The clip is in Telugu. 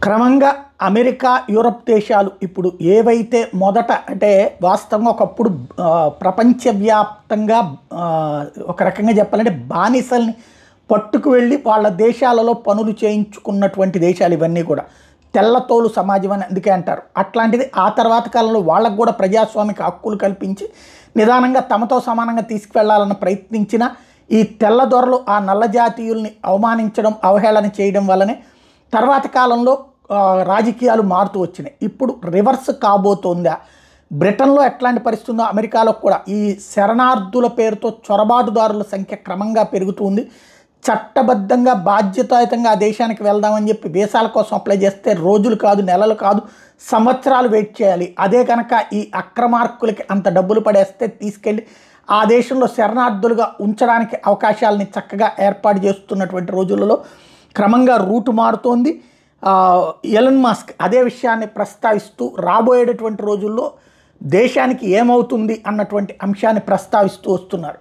క్రమంగా అమెరికా, యూరప్ దేశాలు ఇప్పుడు ఏవైతే మొదట అంటే వాస్తవంగా ఒకప్పుడు ప్రపంచవ్యాప్తంగా ఒక రకంగా చెప్పాలంటే బానిసల్ని పట్టుకు వెళ్ళి వాళ్ళ దేశాలలో పనులు చేయించుకున్నటువంటి దేశాలు ఇవన్నీ కూడా. తెల్లతోలు సమాజం అని అందుకే అంటారు. అట్లాంటిది ఆ తర్వాత కాలంలో వాళ్ళకు కూడా ప్రజాస్వామిక హక్కులు కల్పించి నిదానంగా తమతో సమానంగా తీసుకువెళ్లాలని ప్రయత్నించిన ఈ తెల్లదొరలు ఆ నల్ల జాతీయుల్ని అవమానించడం, అవహేళన చేయడం వల్లనే తర్వాత కాలంలో రాజకీయాలు మారుతూ వచ్చినాయి. ఇప్పుడు రివర్స్ కాబోతోందా? బ్రిటన్లో ఎట్లాంటి పరిస్థితి ఉందో అమెరికాలో కూడా ఈ శరణార్థుల పేరుతో చొరబాటుదారుల సంఖ్య క్రమంగా పెరుగుతుంది. చట్టబద్ధంగా బాధ్యతాయుతంగా ఆ దేశానికి వెళ్దామని చెప్పి వీసాల కోసం అప్లై చేస్తే రోజులు కాదు, నెలలు కాదు, సంవత్సరాలు వెయిట్ చేయాలి. అదే కనుక ఈ అక్రమార్కులకి అంత డబ్బులు పడేస్తే తీసుకెళ్ళి ఆ దేశంలో శరణార్థులుగా ఉంచడానికి అవకాశాలని చక్కగా ఏర్పాటు చేస్తున్నటువంటి రోజులలో క్రమంగా రూటు మారుతోంది. ఎలన్ మస్క్ అదే విషయాన్ని ప్రస్తావిస్తూ రాబోయేటటువంటి రోజుల్లో దేశానికి ఏమవుతుంది అన్నటువంటి అంశాన్ని ప్రస్తావిస్తూ వస్తున్నారు.